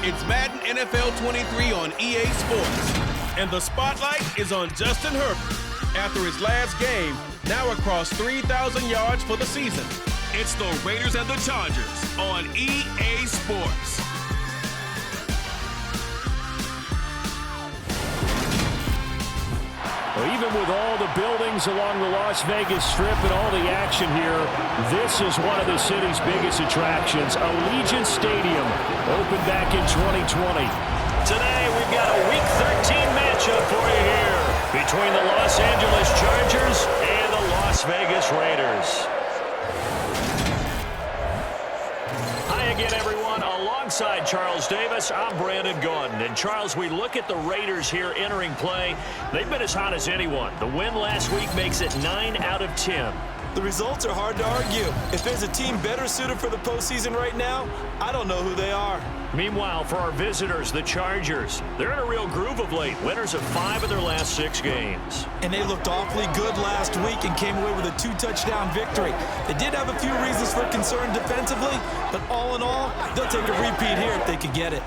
It's Madden NFL 23 on EA Sports. And the spotlight is on Justin Herbert. After his last game, now across 3,000 yards for the season. It's the Raiders and the Chargers on EA Sports. Well, even with all the buildings along the Las Vegas Strip and all the action here, this is one of the city's biggest attractions. Allegiant Stadium opened back in 2020. Today, we've got a Week 13 matchup for you here between the Los Angeles Chargers and the Las Vegas Raiders. Hi again, everyone. Alongside Charles Davis, I'm Brandon Gordon. And Charles, we look at the Raiders here entering play. They've been as hot as anyone. The win last week makes it 9 out of 10. The results are hard to argue. If there's a team better suited for the postseason right now, I don't know who they are. Meanwhile, for our visitors, the Chargers, they're in a real groove of late. Winners of 5 of their last 6 games. And they looked awfully good last week and came away with a 2-touchdown victory. They did have a few reasons for concern defensively, but all in all, they'll take a repeat here if they could get it.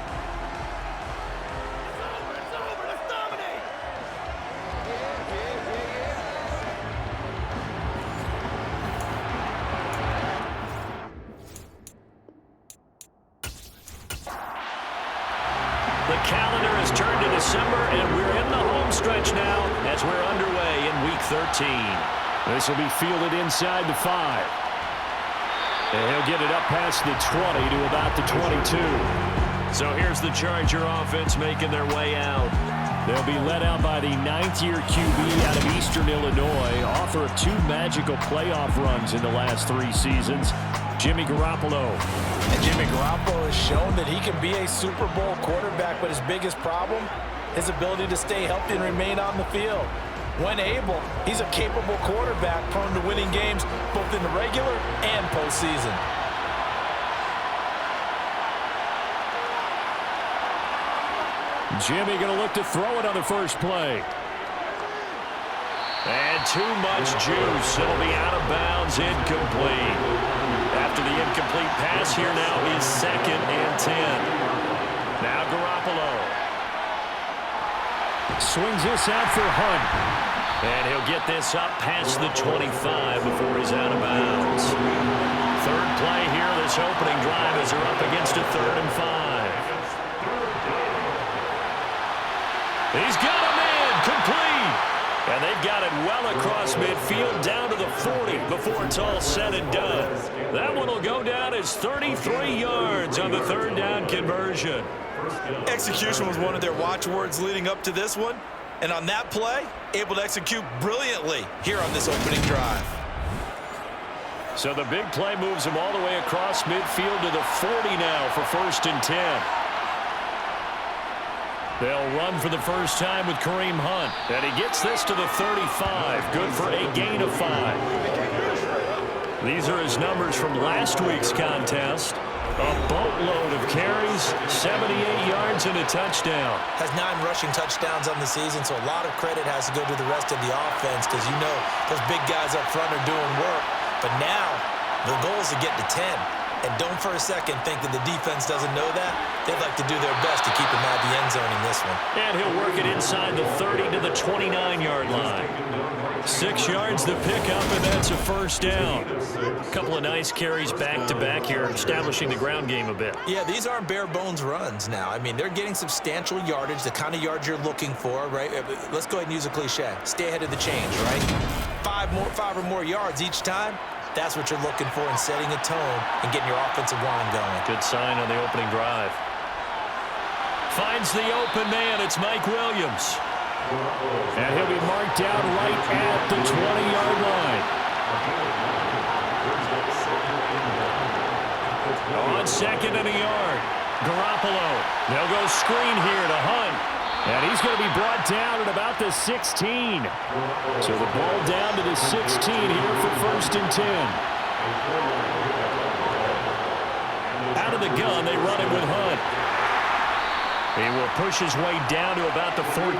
The calendar has turned to December, and we're in the home stretch now as we're underway in Week 13. This will be fielded inside the 5. And he'll get it up past the 20 to about the 22. So here's the Charger offense making their way out. They'll be led out by the 9th-year QB out of Eastern Illinois, author of 2 magical playoff runs in the last 3 seasons, Jimmy Garoppolo. And Jimmy Garoppolo has shown that he can be a Super Bowl quarterback, but his biggest problem, his ability to stay healthy and remain on the field. When able, he's a capable quarterback prone to winning games both in the regular and postseason. Jimmy going to look to throw it on the first play. And too much juice. It'll be out of bounds, incomplete. After the incomplete pass, here now is 2nd and 10. Now Garoppolo. Swings this out for Hunt. And he'll get this up past the 25 before he's out of bounds. Third play here, this opening drive as they're up against a 3rd and 5. He's got a man, complete. And they've got it well across midfield down to the 40 before it's all said and done. That one will go down as 33 yards on the 3rd down conversion. Execution was one of their watchwords leading up to this one. And on that play, able to execute brilliantly here on this opening drive. So the big play moves him all the way across midfield to the 40 now for 1st and 10. They'll run for the first time with Kareem Hunt. And he gets this to the 35. Good for a gain of 5. These are his numbers from last week's contest. A boatload of carries, 78 yards and a touchdown. Has 9 rushing touchdowns on the season, so a lot of credit has to go to the rest of the offense because you know those big guys up front are doing work. But now the goal is to get to 10. And don't for a second think that the defense doesn't know that. They'd like to do their best to keep him out of the end zone in this one. And he'll work it inside the 30 to the 29-yard line. 6 yards to pick up, and that's a 1st down. A couple of nice carries back-to-back here, establishing the ground game a bit. Yeah, these aren't bare-bones runs now. I mean, they're getting substantial yardage, the kind of yards you're looking for, right? Let's go ahead and use a cliche. Stay ahead of the change, right? 5 or more yards each time. That's what you're looking for in setting a tone and getting your offensive line going. Good sign on the opening drive. Finds the open man. It's Mike Williams. And he'll be marked down right at the 20-yard line. On 2nd and a yard. Garoppolo. They'll go screen here to Hunt. And he's going to be brought down at about the 16. So the ball down to the 16 here for 1st and 10. Out of the gun, they run it with Hunt. He will push his way down to about the 14.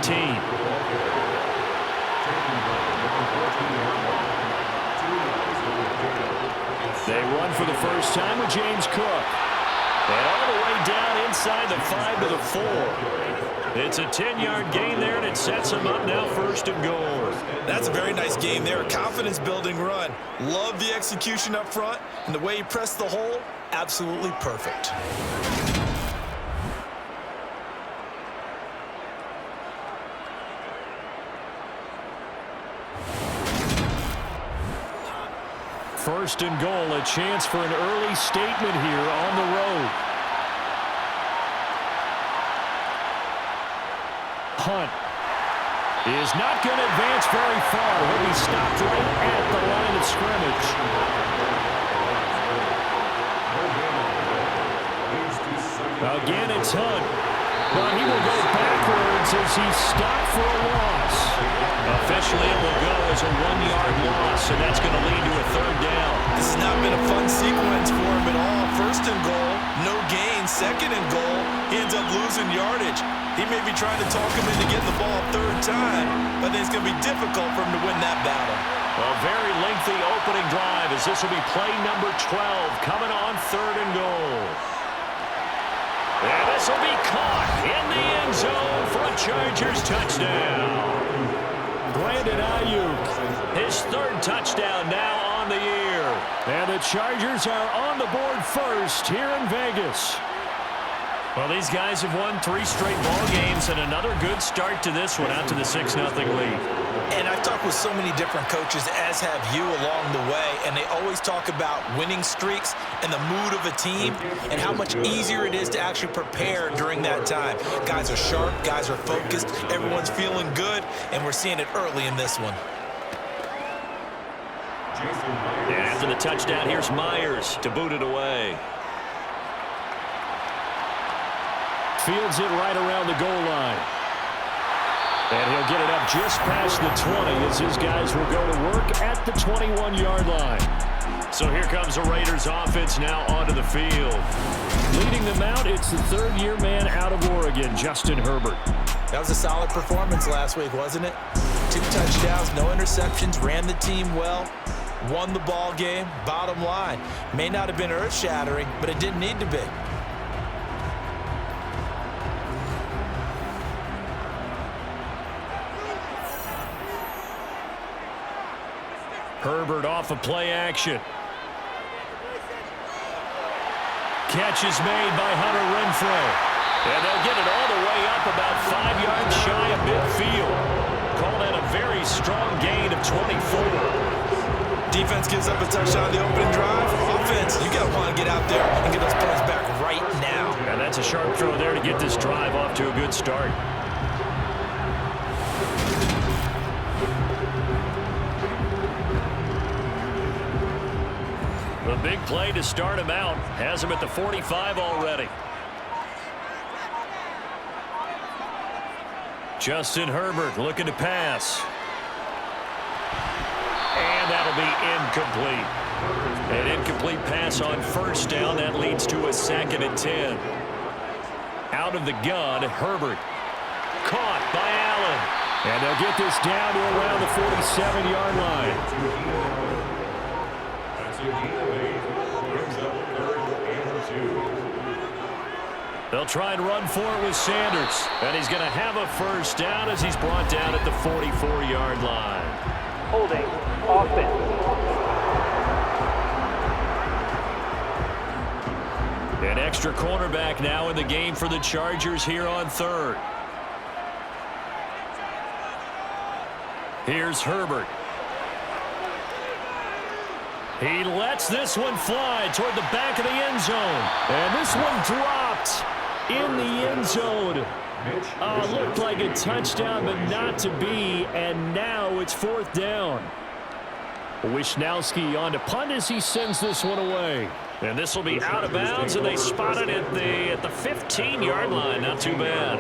They run for the first time with James Cook. And all the way down inside the 5 to the 4. It's a 10-yard gain there, and it sets them up now 1st and goal. That's a very nice game there. A confidence-building run. Love the execution up front, and the way he pressed the hole, absolutely perfect. First and goal, a chance for an early statement here on the road. Hunt is not going to advance very far. He'll be stopped right at the line of scrimmage. Again, it's Hunt. But he will go backwards as he's stopped for a loss. Officially, it will go as a 1-yard loss, and that's going to lead to a 3rd down. This has not been a fun sequence for him at all. 1st and goal, no gain. 2nd and goal, he ends up losing yardage. He may be trying to talk him into getting the ball 3rd time, but I think it's going to be difficult for him to win that battle. A very lengthy opening drive as this will be play number 12 coming on 3rd and goal. And this will be caught in the end zone for a Chargers touchdown. Brandon Ayuk, his 3rd touchdown now on the year. And the Chargers are on the board first here in Vegas. Well, these guys have won 3 straight ball games and another good start to this one out to the 6-0 lead. And I've talked with so many different coaches, as have you along the way, and they always talk about winning streaks and the mood of a team and how much easier it is to actually prepare during that time. Guys are sharp, guys are focused, everyone's feeling good, and we're seeing it early in this one. And after the touchdown, here's Myers to boot it away. Fields it right around the goal line. And he'll get it up just past the 20 as his guys will go to work at the 21-yard line. So here comes the Raiders offense now onto the field. Leading them out, it's the 3rd-year man out of Oregon, Justin Herbert. That was a solid performance last week, wasn't it? 2 touchdowns, no interceptions, ran the team well, won the ball game. Bottom line, may not have been earth-shattering, but it didn't need to be. Herbert off of play action. Catch is made by Hunter Renfrow. And they'll get it all the way up about 5 yards shy of midfield. Call that a very strong gain of 24. Defense gives up a touchdown on the opening drive. Offense, you got to want to get out there and get those points back right now. And that's a sharp throw there to get this drive off to a good start. The big play to start him out has him at the 45 already. Justin Herbert looking to pass. And that'll be incomplete. An incomplete pass on 1st down. That leads to a 2nd and 10. Out of the gun, Herbert. Caught by Allen. And they'll get this down to around the 47-yard line. They'll try and run for it with Sanders. And he's going to have a 1st down as he's brought down at the 44-yard line. Holding, offense. An extra cornerback now in the game for the Chargers here on 3rd. Here's Herbert. He lets this one fly toward the back of the end zone. And this one dropped in the end zone. Looked like a touchdown, but not to be. And now it's 4th down. Wisnowski on to punt as he sends this one away. And this will be out of bounds, and they spot it at the 15-yard line. Not too bad.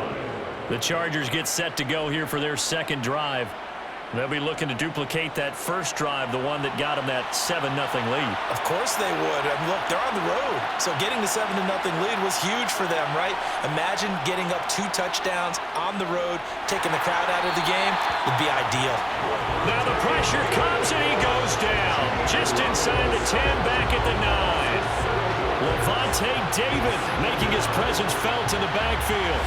The Chargers get set to go here for their 2nd drive. They'll be looking to duplicate that 1st drive, the one that got them that 7-0 lead. Of course they would. I mean, look, they're on the road. So getting the 7-0 lead was huge for them, right? Imagine getting up 2 touchdowns on the road, taking the crowd out of the game would be ideal. Now the pressure comes, and he goes down. Just inside the 10, back at the 9. Levante David making his presence felt in the backfield.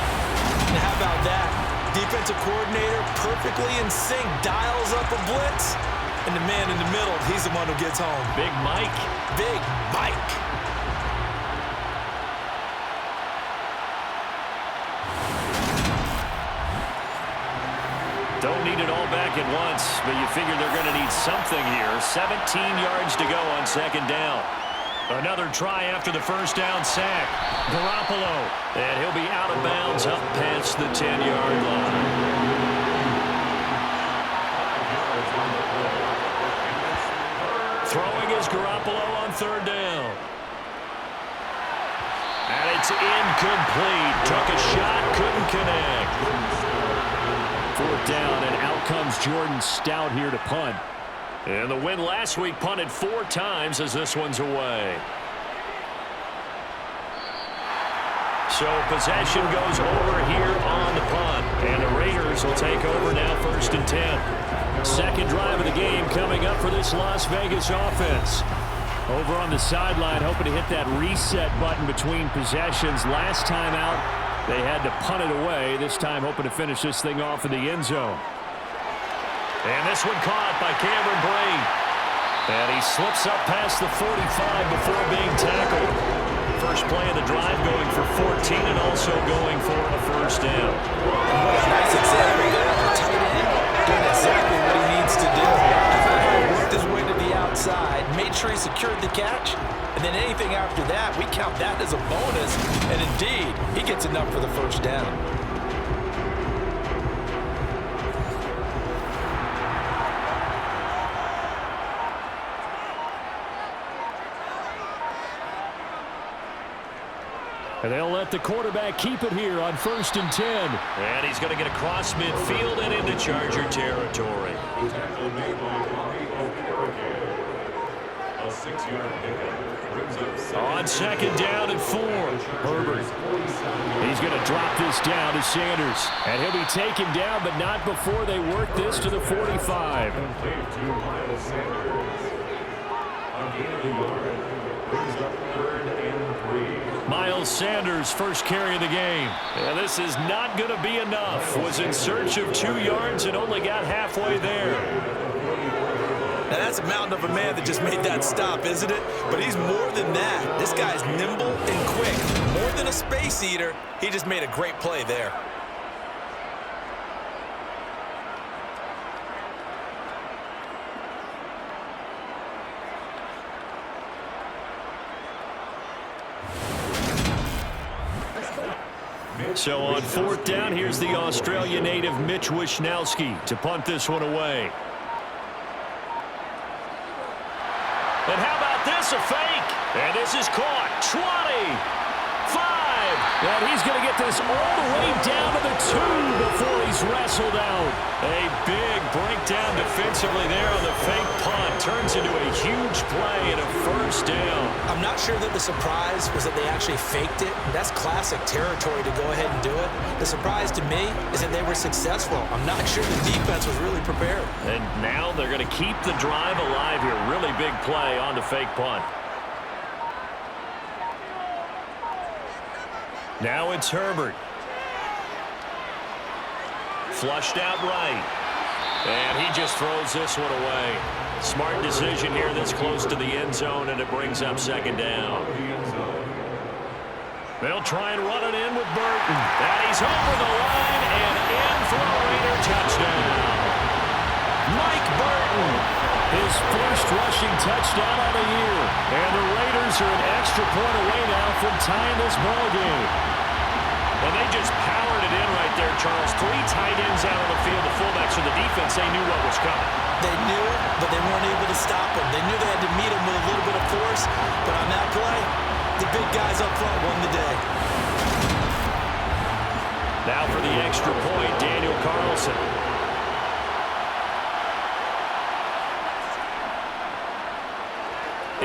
And how about that? Defensive coordinator perfectly in sync, dials up a blitz, and the man in the middle, he's the one who gets home. Big Mike. Big Mike. Don't need it all back at once, but you figure they're going to need something here. 17 yards to go on second down. Another try after the first down sack. Garoppolo, and he'll be out of bounds up past the 10-yard line. Throwing is Garoppolo on third down. And it's incomplete. Took a shot, couldn't connect. Fourth down, and out comes Jordan Stout here to punt. And the win last week punted 4 times as this one's away. So possession goes over here on the punt. And the Raiders will take over now, 1st and 10. Second drive of the game coming up for this Las Vegas offense. Over on the sideline, hoping to hit that reset button between possessions. Last time out, they had to punt it away. This time hoping to finish this thing off in the end zone. And this one caught by Cameron Brain. And he slips up past the 45 before being tackled. First play of the drive going for 14 and also going for a first down. What a nice example there. The tight end doing exactly what he needs to do. He worked his way to the outside, made sure he secured the catch, and then anything after that, we count that as a bonus. And indeed, he gets enough for the first down. And they'll let the quarterback keep it here on 1st and 10. And he's going to get across midfield and into Charger territory. On second down and 4. Herbert. He's going to drop this down to Sanders. And he'll be taken down, but not before they work this to the 45. Miles Sanders, first carry of the game. And this is not going to be enough. Was in search of 2 yards and only got halfway there. Now that's a mountain of a man that just made that stop, isn't it? But he's more than that. This guy's nimble and quick. More than a space eater, he just made a great play there. So on 4th down, here's the Australia native Mitch Wishnowsky to punt this one away. And how about this, a fake? And this is caught. 20, 5. And he's going to get this all the way down to the 2 before he's wrestled out. A big breakdown defensively there on the fake punt. Turns into a huge play and a first down. I'm not sure that the surprise was that they actually faked it. That's classic territory to go ahead and do it. The surprise to me is that they were successful. I'm not sure the defense was really prepared. And now they're going to keep the drive alive here. Really big play on the fake punt. Now it's Herbert. Flushed out right. And he just throws this one away. Smart decision here this close to the end zone, and it brings up second down. They'll try and run it in with Burton. And he's over the line and in for a Raider touchdown. Mike Burton, his first rushing touchdown of the year. And the Raiders are an extra point away now from tying this ball game. And they just powered it in right there, Charles. 3 tight ends out on the field. The fullbacks of the defense, they knew what was coming. They knew, but they weren't able to stop him. They knew they had to meet him with a little bit of force. But on that play, the big guys up front won the day. Now for the extra point, Daniel Carlson.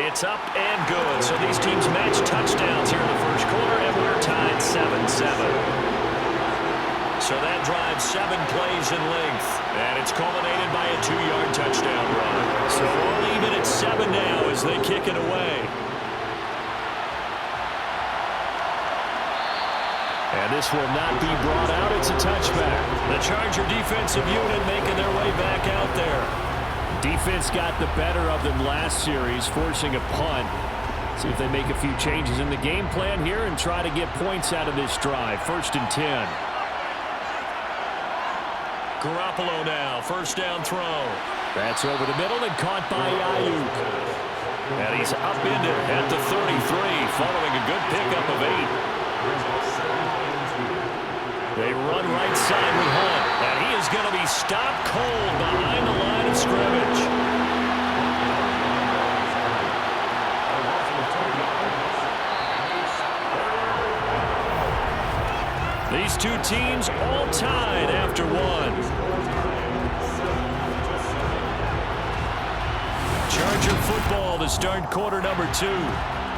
It's up and good. So these teams match touchdowns here in the first quarter, and we're tied 7-7. So that drives 7 plays in length, and it's culminated by a 2-yard touchdown run. So all even at 7 now as they kick it away. And this will not be brought out. It's a touchback. The Charger defensive unit making their way back out there. Defense got the better of them last series, forcing a punt. See if they make a few changes in the game plan here and try to get points out of this drive. 1st and 10. Garoppolo now, first down throw. That's over the middle and caught by Ayuk. And he's upended at the 33, following a good pickup of 8. They run right side with Hunt, and he is going to be stopped cold behind the line of scrimmage. These two teams all tied after one. Charger football to start quarter number 2.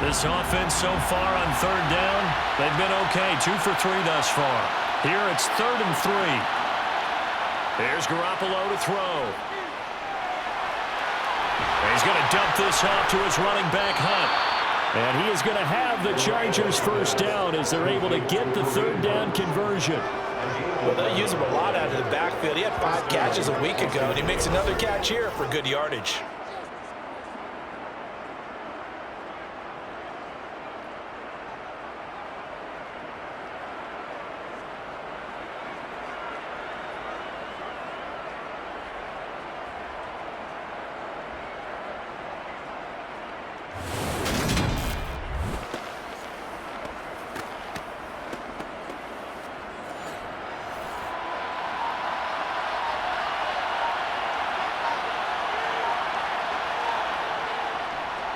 This offense so far on 3rd down, they've been okay. 2 for 3 thus far. Here it's 3rd and 3. Here's Garoppolo to throw. He's going to dump this off to his running back, Hunt. And he is going to have the Chargers first down as they're able to get the 3rd down conversion. Well, they'll use him a lot out of the backfield. He had 5 catches a week ago, and he makes another catch here for good yardage.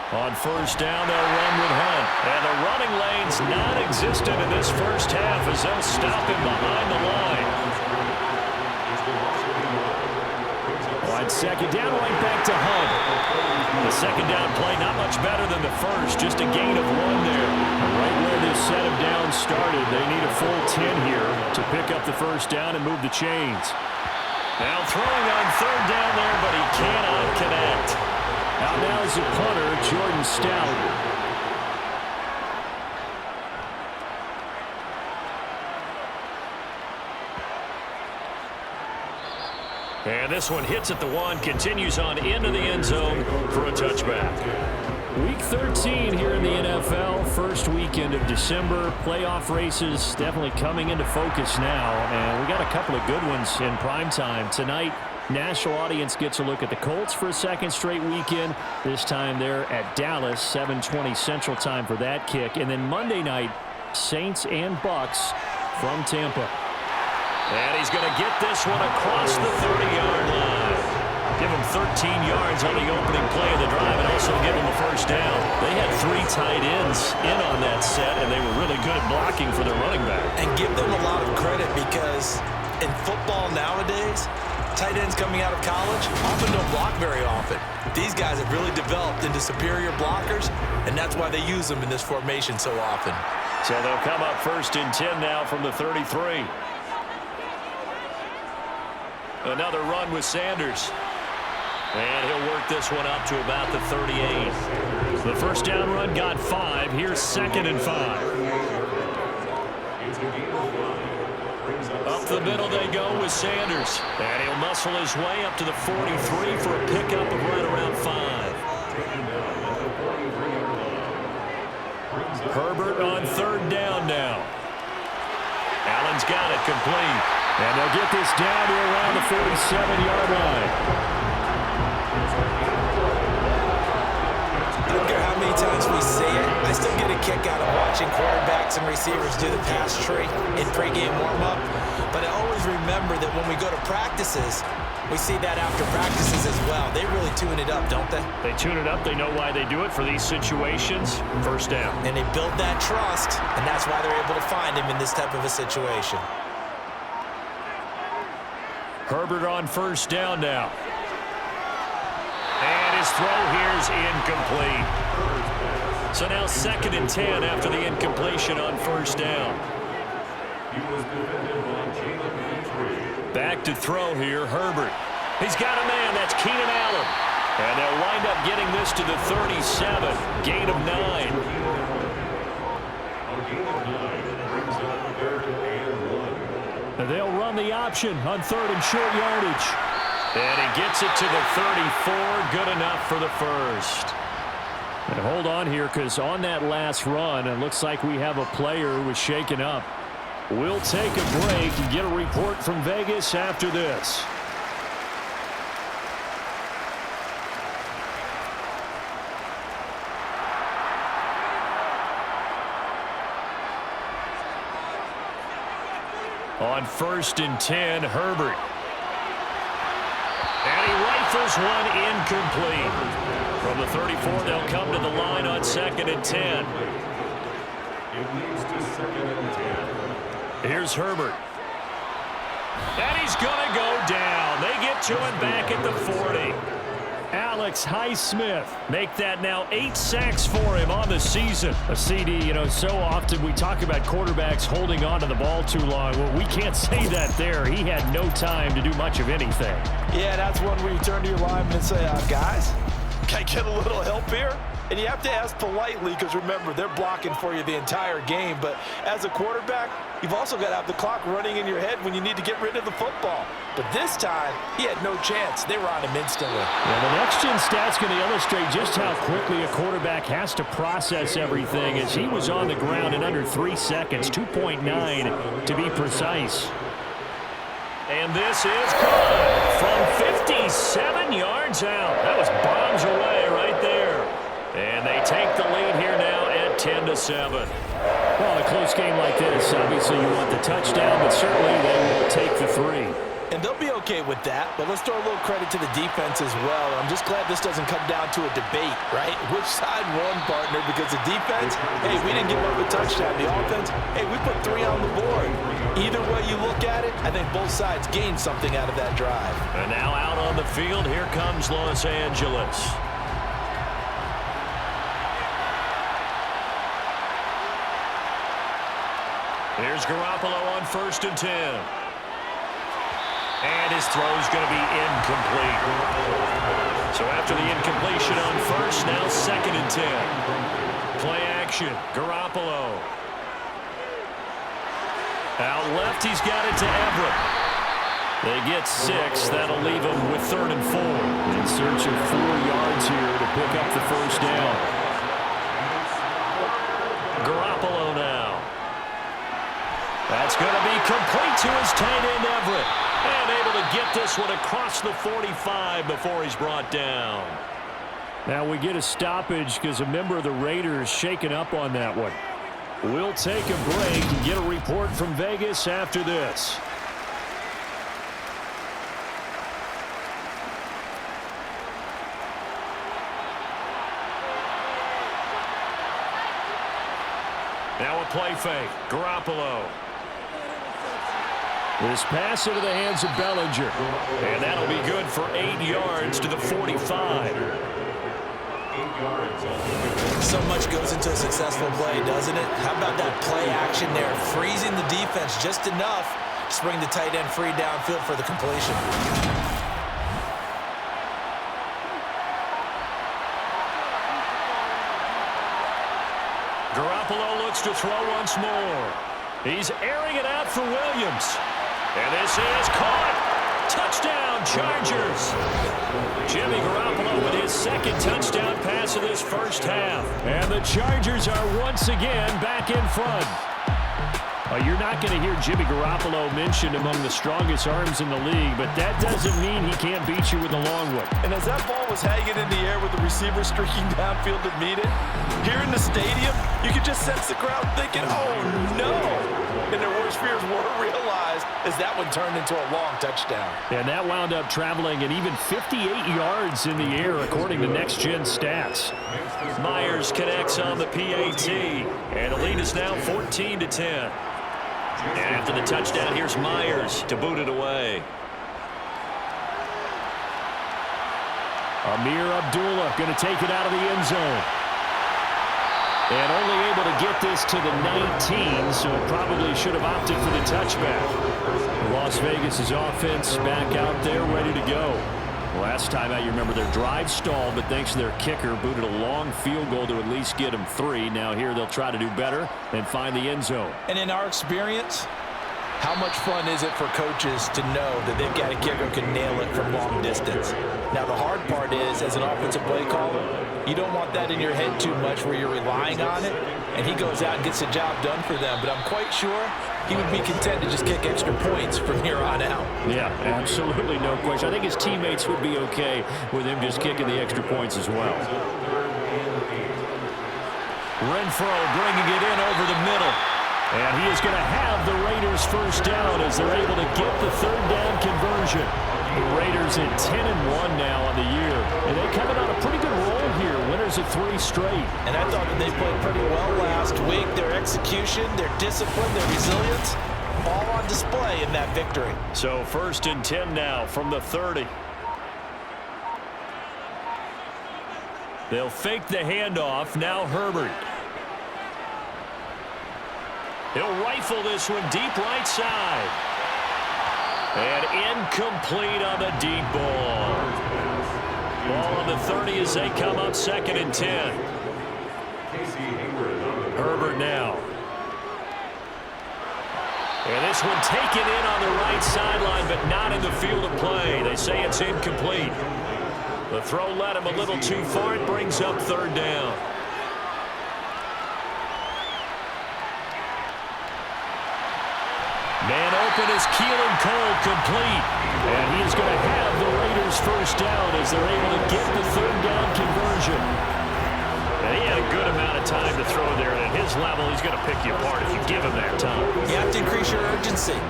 On 1st down, they'll run with Hunt. And the running lane's non-existent in this first half as they'll stop him behind the line. On 2nd down, right back to Hunt. The 2nd down play not much better than the first, just a gain of 1 there. Right where this set of downs started, they need a full 10 here to pick up the first down and move the chains. Now throwing on 3rd down there, but he cannot connect. Out now is the punter, Jordan Stout. And this one hits at the 1, continues on into the end zone for a touchback. Week 13 here in the NFL, first weekend of December. Playoff races definitely coming into focus now, and we got a couple of good ones in prime time tonight. National audience gets a look at the Colts for a 2nd straight weekend. This time they're at Dallas, 7:20 Central Time for that kick. And then Monday night, Saints and Bucks from Tampa. And he's going to get this one across the 30-yard line. Give him 13 yards on the opening play of the drive and also give him a first down. They had 3 tight ends in on that set, and they were really good at blocking for their running back. And give them a lot of credit because in football nowadays, tight ends coming out of college often don't block very often. These guys have really developed into superior blockers, and that's why they use them in this formation so often. So they'll come up 1st and 10 now from the 33. Another run with Sanders. And he'll work this one up to about the 38. The first down run got 5. Here's 2nd and 5. Up the middle they go with Sanders. And he'll muscle his way up to the 43 for a pickup of right around 5. Herbert on 3rd down now. Allen's got it complete. And they'll get this down to around the 47-yard line. I don't care how many times we say it, I still get a kick out of watching quarterbacks and receivers do the pass tree in pregame warm-up. But I always remember that when we go to practices, we see that after practices as well. They really tune it up, don't they? They tune it up. They know why they do it for these situations. First down. And they build that trust, and that's why they're able to find him in this type of a situation. Herbert on 1st down now. And his throw here is incomplete. So now 2nd and 10 after the incompletion on 1st down. Back to throw here, Herbert. He's got a man, that's Keenan Allen. And they'll wind up getting this to the 37, gain of 9. They'll run the option on 3rd and short yardage. And he gets it to the 34. Good enough for the first. And hold on here, because on that last run, it looks like we have a player who was shaken up. We'll take a break and get a report from Vegas after this. On 1st and 10, Herbert. And he rifles one incomplete. From the 34, they'll come to the line on 2nd and 10. Here's Herbert. And he's going to go down. They get to him back at the 40. Alex Highsmith make that now 8 sacks for him on the season. A CD, so often we talk about quarterbacks holding on to the ball too long. Well, we can't say that there. He had no time to do much of anything. Yeah, that's one where you turn to your lineman and say, guys, can I get a little help here? And you have to ask politely because, remember, they're blocking for you the entire game. But as a quarterback, you've also got to have the clock running in your head when you need to get rid of the football. But this time, he had no chance. They were on him instantly. Yeah, the next-gen stats going to illustrate just how quickly a quarterback has to process everything, as he was on the ground in under 3 seconds, 2.9 to be precise. And this is good from 57 yards out. That was bombs away right there. And they take the lead here now at 10-7. Well, a close game like this, obviously you want the touchdown, but certainly they will take the 3. And they'll be okay with that, but let's throw a little credit to the defense as well. I'm just glad this doesn't come down to a debate, right? Which side won, partner? Because the defense, hey, we didn't give up a touchdown. The offense, hey, we put 3 on the board. Either way you look at it, I think both sides gained something out of that drive. And now out on the field, here comes Los Angeles. Here's Garoppolo on 1st and 10. And his throw's going to be incomplete. So after the incompletion on 1st, now 2nd and 10. Play action, Garoppolo. Out left, he's got it to Everett. They get 6. That'll leave them with 3rd and 4. In search of 4 yards here to pick up the first down. Garoppolo now. That's going to be complete to his tight end, Everett. And able to get this one across the 45 before he's brought down. Now we get a stoppage because a member of the Raiders shaken up on that one. We'll take a break and get a report from Vegas after this. Now a play fake. Garoppolo. This pass into the hands of Bellinger. And that'll be good for 8 yards to the 45. So much goes into a successful play, doesn't it? How about that play action there? Freezing the defense just enough to bring the tight end free downfield for the completion. Garoppolo looks to throw once more. He's airing it out for Williams. And this is caught. Touchdown, Chargers. Jimmy Garoppolo with his 2nd touchdown pass of this first half. And the Chargers are once again back in front. You're not going to hear Jimmy Garoppolo mentioned among the strongest arms in the league, but that doesn't mean he can't beat you with a long one. And as that ball was hanging in the air with the receiver streaking downfield to meet it, here in the stadium, you could just sense the crowd thinking, oh, no. And their worst fears were realized as that one turned into a long touchdown. And that wound up traveling at even 58 yards in the air, according to next-gen stats. Myers connects on the PAT. And the lead is now 14-10. And after the touchdown, here's Myers to boot it away. Amir Abdullah going to take it out of the end zone. And only able to get this to the 19, so probably should have opted for the touchback. Las Vegas' offense back out there ready to go. Last time out, you remember their drive stalled, but thanks to their kicker, booted a long field goal to at least get them 3. Now here they'll try to do better and find the end zone. And in our experience, how much fun is it for coaches to know that they've got a kicker who can nail it from long distance? Now, the hard part is, as an offensive play caller, you don't want that in your head too much where you're relying on it, and he goes out and gets the job done for them. But I'm quite sure he would be content to just kick extra points from here on out. Yeah, absolutely no question. I think his teammates would be okay with him just kicking the extra points as well. Renfro bringing it in over the middle. And he is going to have the Raiders first down as they're able to get the third down conversion. The Raiders at 10-1 now on the year. And they coming on a pretty good roll here. Winners of 3 straight. And I thought that they played pretty well last week. Their execution, their discipline, their resilience, all on display in that victory. So 1st and 10 now from the 30. They'll fake the handoff. Now Herbert. He'll rifle this one deep right side. And incomplete on the deep ball. Ball on the 30 as they come up 2nd and 10. Herbert now. And this one taken in on the right sideline, but not in the field of play. They say it's incomplete. The throw led him a little too far. It brings up 3rd down. Man open is Keelan Cole, complete. And he is going to have the Raiders first down as they're able to get the 3rd down conversion. And he had a good amount of time to throw there. And at his level, he's going to pick you apart if you give him that time. You have to increase your urgency.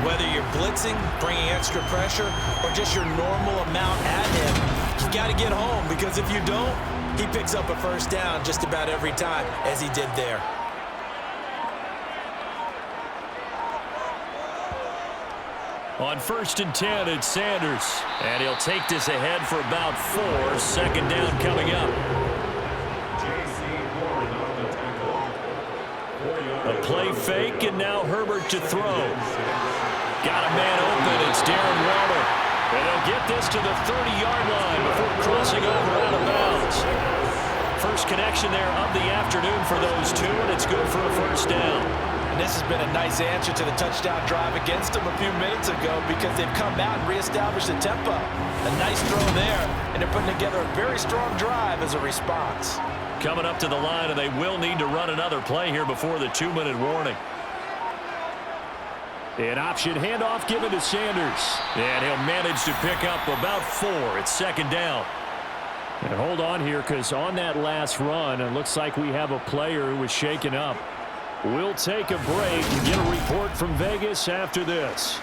Whether you're blitzing, bringing extra pressure, or just your normal amount at him, you got to get home, because if you don't, he picks up a first down just about every time, as he did there. On 1st and 10, it's Sanders. And he'll take this ahead for about 4. 2nd down coming up. A play fake, and now Herbert to throw. Got a man open. It's Darren Waller. And he'll get this to the 30-yard line before crossing over out of bounds. First connection there of the afternoon for those two, and it's good for a first down. And this has been a nice answer to the touchdown drive against them a few minutes ago, because they've come out and reestablished the tempo. A nice throw there, and they're putting together a very strong drive as a response. Coming up to the line, and they will need to run another play here before the 2-minute warning. An option handoff given to Sanders. And he'll manage to pick up about 4. It's 2nd down. And hold on here, because on that last run, it looks like we have a player who was shaken up. We'll take a break and get a report from Vegas after this.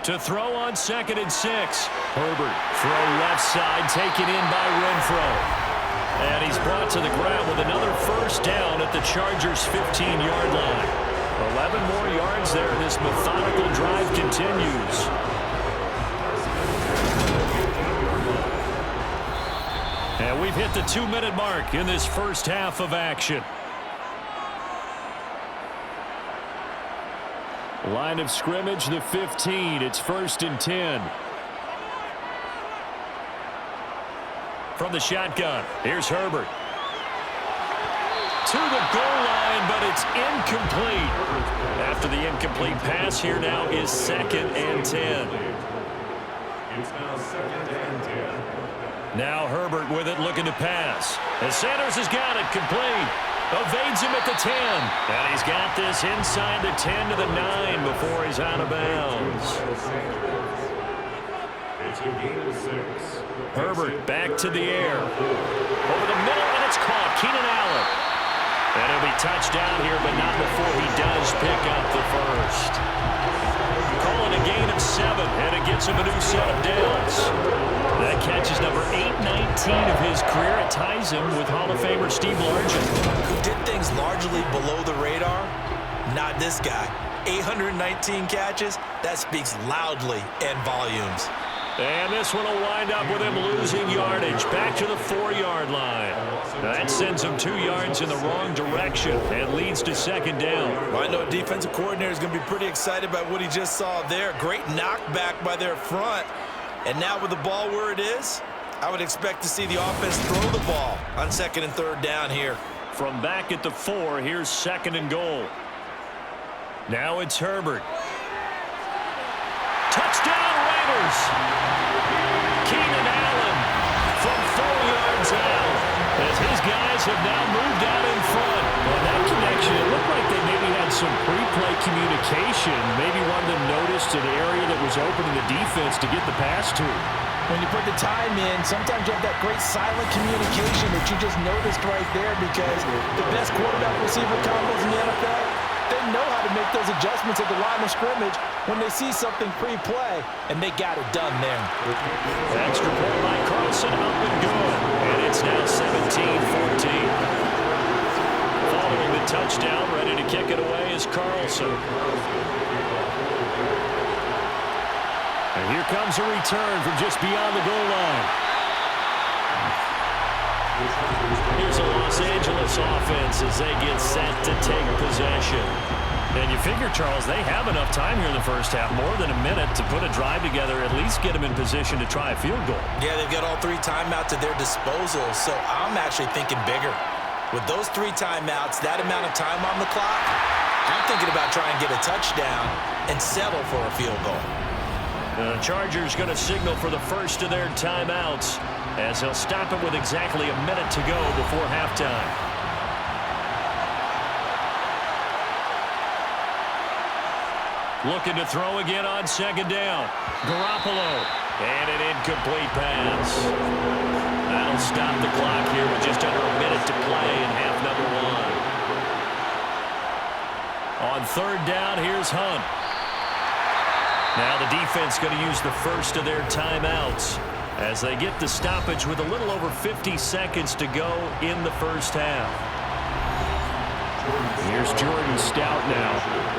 To throw on 2nd and 6. Herbert. Throw left side, taken in by Renfro. And he's brought to the ground with another first down at the Chargers' 15-yard line. 11 more yards there. This methodical drive continues. And we've hit the 2-minute mark in this first half of action. Line of scrimmage, the 15. It's 1st and 10. From the shotgun, here's Herbert. To the goal line, but it's incomplete. After the incomplete pass, here now is 2nd and 10. It's now 2nd and 10. Now Herbert with it, looking to pass. And Sanders has got it, complete. Evades him at the 10. And he's got this inside the 10 to the 9 before he's out of bounds. It's a gain of 6. Herbert back to the air. Over the middle, and it's caught. Keenan Allen. And he'll be touched down here, but not before he does pick up the first. Calling a gain of 7, and it gets him a new set of downs. That catch is number 819 of his career. It ties him with Hall of Famer Steve Largent. Who did things largely below the radar? Not this guy. 819 catches, that speaks loudly in volumes. And this one will wind up with him losing yardage back to the 4-yard line. Now that sends him 2 yards in the wrong direction and leads to second down. Well, I know defensive coordinator is going to be pretty excited about what he just saw there. Great knockback by their front. And now with the ball where it is, I would expect to see the offense throw the ball on 2nd and 3rd down here. From back at the 4, here's 2nd and goal. Now it's Herbert. Touchdown Raiders! Keenan Allen from 4 yards out as his guys have now moved out in front. Well, that connection, it looked like they maybe had some pre-play communication. Maybe one of them noticed an area that was open in the defense to get the pass to. When you put the time in, sometimes you have that great silent communication that you just noticed right there, because the best quarterback-receiver combos in the NFL, they know how to make those adjustments at the line of scrimmage when they see something pre-play, and they got it done there. Extra point by Carlson, up and good. And it's now 17-14. Following the touchdown, ready to kick it away is Carlson. And here comes a return from just beyond the goal line. Here's a Los Angeles offense as they get set to take possession. And you figure, Charles, they have enough time here in the first half, more than a minute, to put a drive together, at least get them in position to try a field goal. Yeah, they've got all 3 timeouts at their disposal, so I'm actually thinking bigger. With those 3 timeouts, that amount of time on the clock, I'm thinking about trying to get a touchdown and settle for a field goal. The Chargers going to signal for the first of their timeouts as he'll stop it with exactly a minute to go before halftime. Looking to throw again on 2nd down. Garoppolo. And an incomplete pass. That'll stop the clock here with just under a minute to play in half number 1. On 3rd down, here's Hunt. Now the defense going to use the first of their timeouts as they get the stoppage with a little over 50 seconds to go in the first half. Here's Jordan Stout now.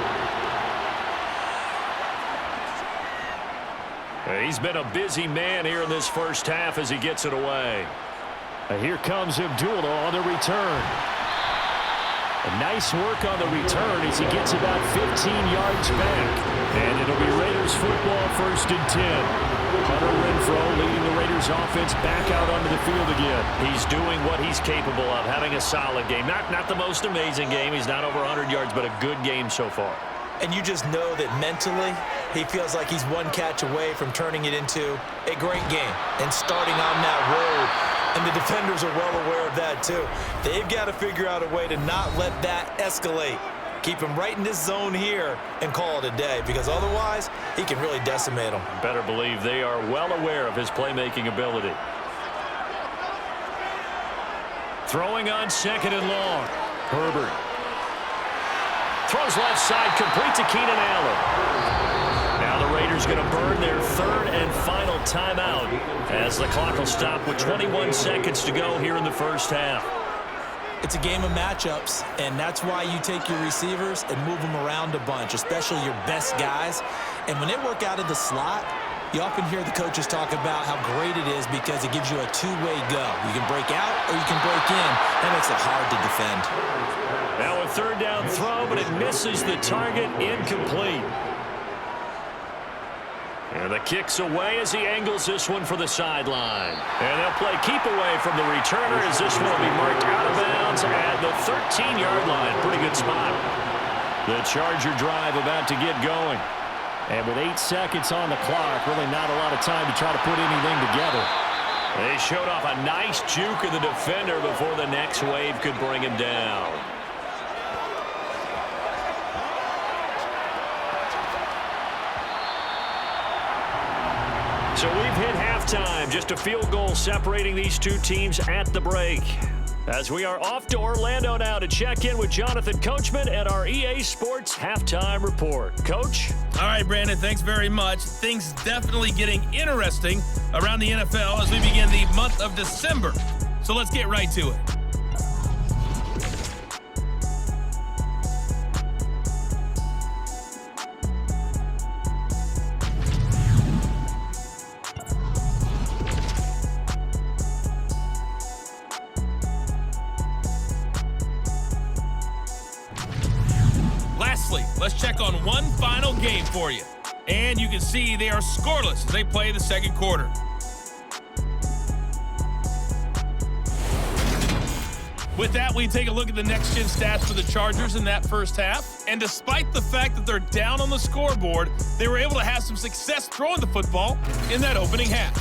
He's been a busy man here in this first half as he gets it away. Here comes Abdullah on the return. Nice work on the return as he gets about 15 yards back. And it'll be Raiders football, 1st and 10. Hunter Renfrow leading the Raiders offense back out onto the field again. He's doing what he's capable of, having a solid game. Not the most amazing game. He's not over 100 yards, but a good game so far. And you just know that mentally, he feels like he's 1 catch away from turning it into a great game and starting on that road. And the defenders are well aware of that, too. They've got to figure out a way to not let that escalate. Keep him right in this zone here and call it a day, because otherwise, he can really decimate them. Better believe they are well aware of his playmaking ability. Throwing on 2nd and long. Herbert. Throws left side, complete to Keenan Allen. Now the Raiders going to burn their 3rd and final timeout as the clock will stop with 21 seconds to go here in the first half. It's a game of matchups, and that's why you take your receivers and move them around a bunch, especially your best guys. And when they work out of the slot, you often hear the coaches talk about how great it is because it gives you a 2-way go. You can break out or you can break in. That makes it hard to defend. Now a 3rd down throw, but it misses the target, incomplete. And the kick's away as he angles this one for the sideline. And they'll play keep away from the returner as this one will be marked out of bounds at the 13-yard line. Pretty good spot. The Charger drive about to get going. And with 8 seconds on the clock, really not a lot of time to try to put anything together. They showed off a nice juke of the defender before the next wave could bring him down. So we've hit halftime. Just a field goal separating these 2 teams at the break. As we are off to Orlando now to check in with Jonathan Coachman at our EA Sports Halftime Report. Coach? All right, Brandon, thanks very much. Things definitely getting interesting around the NFL as we begin the month of December. So let's get right to it. check on one final game for you. And you can see they are scoreless as they play the second quarter. With that, we take a look at the next-gen stats for the Chargers in that first half. And despite the fact that they're down on the scoreboard, they were able to have some success throwing the football in that opening half.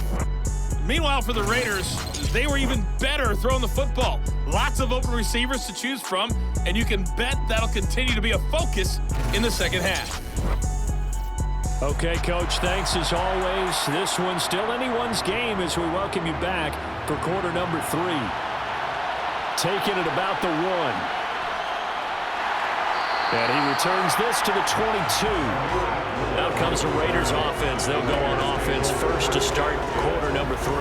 Meanwhile, for the Raiders, they were even better throwing the football. Lots of open receivers to choose from, and you can bet that'll continue to be a focus in the second half. Okay, Coach, thanks as always. This one's still anyone's game as we welcome you back for quarter number 3. Taking it about the 1. And he returns this to the 22. Out comes the Raiders offense. They'll go on offense first to start quarter number 3.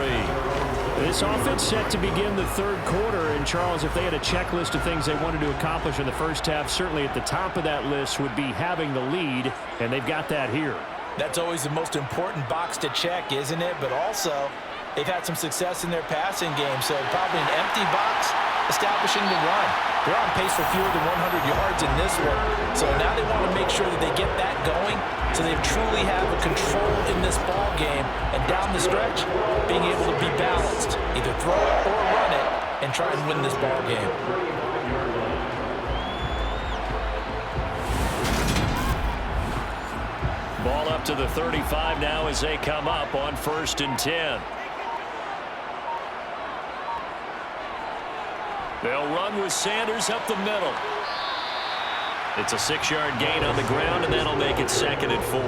This offense set to begin the third quarter. And, Charles, if they had a checklist of things they wanted to accomplish in the first half, certainly at the top of that list would be having the lead, and they've got that here. That's always the most important box to check, isn't it? But also, they've had some success in their passing game, so probably an empty box establishing the run. They're on pace for fewer than 100 yards in this one, so now they want to make sure that they get that going so they truly have a control in this ball game, and down the stretch, being able to be balanced, either throw it or run it, and try and win this ball game. Ball up to the 35 now as they come up on 1st and 10. They'll run with Sanders up the middle. It's a 6-yard gain on the ground, and that'll make it 2nd and 4.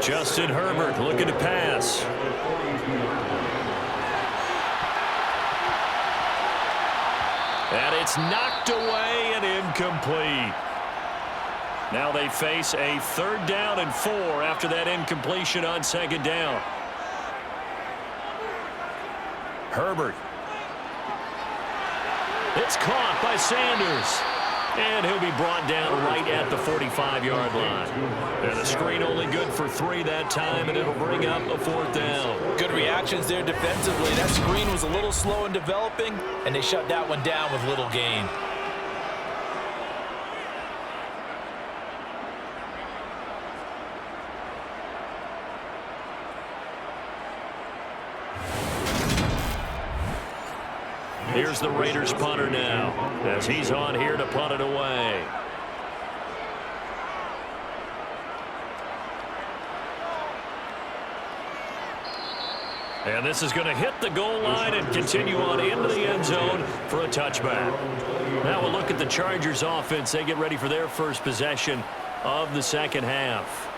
Justin Herbert looking to pass. And it's knocked away and incomplete. Now they face a 3rd down and 4 after that incompletion on 2nd down. Herbert. It's caught by Sanders. And he'll be brought down right at the 45-yard line. And the screen only good for 3 that time, and it'll bring up a 4th down. Good reactions there defensively. That screen was a little slow in developing, and they shut that one down with little gain. Here's the Raiders punter now, as he's on here to punt it away. And this is going to hit the goal line and continue on into the end zone for a touchback. Now we'll look at the Chargers offense. They get ready for their first possession of the second half.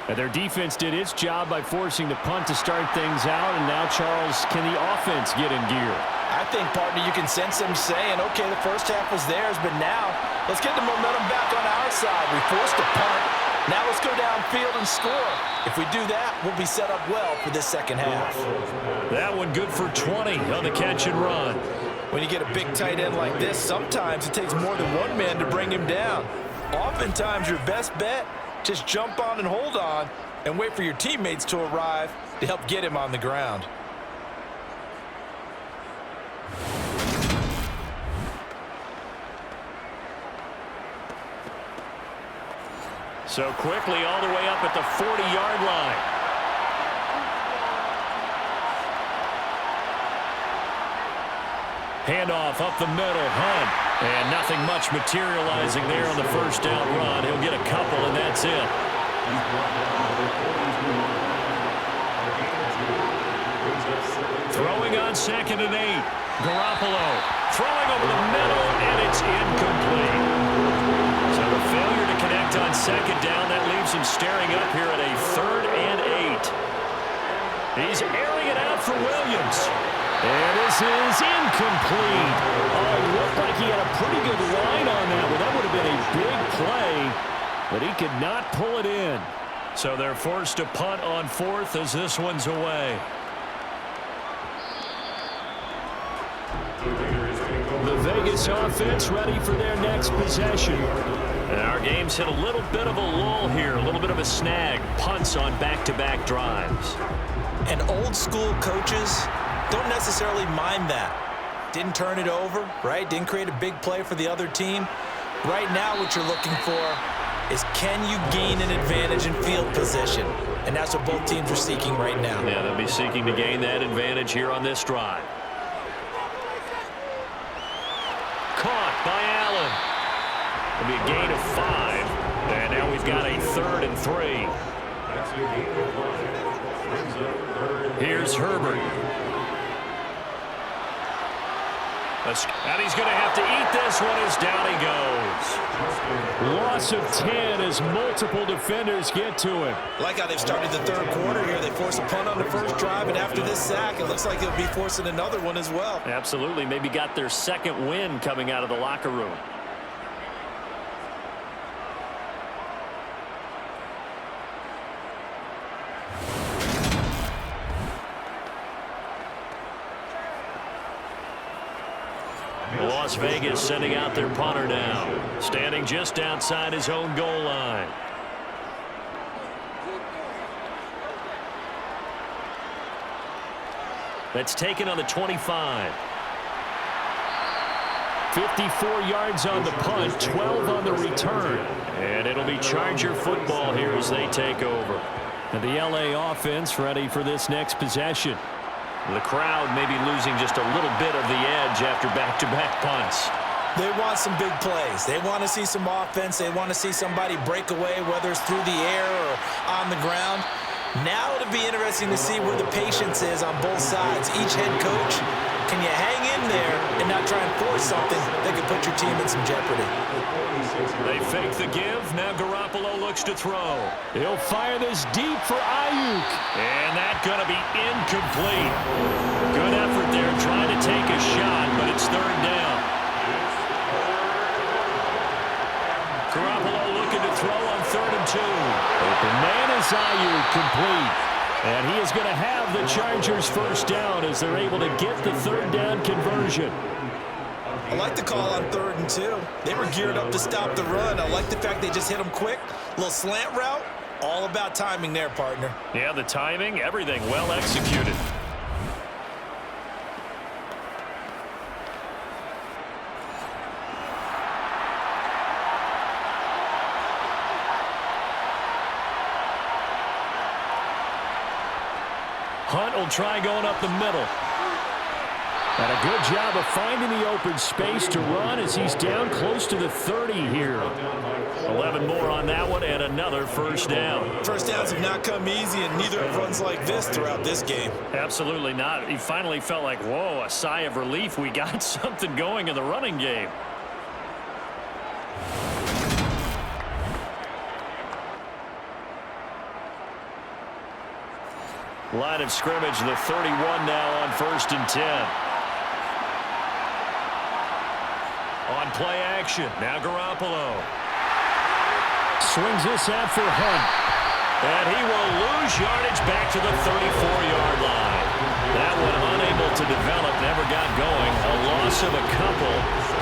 And their defense did its job by forcing the punt to start things out. And now, Charles, can the offense get in gear? I think, partner, you can sense them saying, okay, the first half was theirs, but now let's get the momentum back on our side. We forced a punt. Now let's go downfield and score. If we do that, we'll be set up well for this second half. That one good for 20 on the catch and run. When you get a big tight end like this, sometimes it takes more than one man to bring him down. Oftentimes, your best bet, just jump on and hold on and wait for your teammates to arrive to help get him on the ground. So quickly all the way up at the 40-yard line. Handoff up the middle, Hunt. And nothing much materializing there on the first down run. He'll get a couple, and that's it. Throwing on 2nd and 8. Garoppolo throwing over the middle, and it's incomplete. So the failure to connect on 2nd down, that leaves him staring up here at a 3rd and 8. He's airing it out for Williams. And this is incomplete. Oh, it looked like he had a pretty good line on that one. That would have been a big play, but he could not pull it in. So they're forced to punt on 4th as this one's away. The Vegas offense ready for their next possession. And our game's hit a little bit of a lull here, a little bit of a snag. Punts on back-to-back drives. And old school coaches don't necessarily mind that. Didn't turn it over, right? Didn't create a big play for the other team. Right now what you're looking for is, can you gain an advantage in field position? And that's what both teams are seeking right now. Yeah, they'll be seeking to gain that advantage here on this drive. Caught by Allen. It'll be a gain of 5. And now we've got a 3rd and 3. That's a gain of 1. Brings up 3rd and 3. Here's Herbert. And he's going to have to eat this one as down he goes. Loss of 10 as multiple defenders get to him. Like how they've started the third quarter here. They force a punt on the first drive, and after this sack, it looks like they'll be forcing another one as well. Absolutely. Maybe got their second win coming out of the locker room. Las Vegas sending out their punter now, standing just outside his own goal line. That's taken on the 25. 54 yards on the punt, 12 on the return. And it'll be Charger football here as they take over. And the LA offense ready for this next possession. The crowd may be losing just a little bit of the edge after back-to-back punts. They want some big plays. They want to see some offense. They want to see somebody break away, whether it's through the air or on the ground. Now it'll be interesting to see where the patience is on both sides. Each head coach, can you hang in there and not try and force something that could put your team in some jeopardy? They fake the give. Now Garoppolo looks to throw. He'll fire this deep for Ayuk. And that's going to be incomplete. Good effort there trying to take a shot, but it's 3rd down. Garoppolo looking to throw on 3rd and 2. Open man is Ayuk, complete. And he is going to have the Chargers first down as they're able to get the 3rd down conversion. I like the call on 3rd and 2. They were geared up to stop the run. I like the fact they just hit them quick. Little slant route. All about timing there, partner. Yeah, the timing, everything well executed. Hunt will try going up the middle. And a good job of finding the open space to run as he's down close to the 30 here. 11 more on that one and another first down. First downs have not come easy, and neither have runs like this throughout this game. Absolutely not. He finally felt like, whoa, a sigh of relief. We got something going in the running game. Line of scrimmage, the 31 now on 1st and 10. On play action, now Garoppolo. Swings this out for Hunt. And he will lose yardage back to the 34-yard line. That one unable to develop, never got going. A loss of a couple,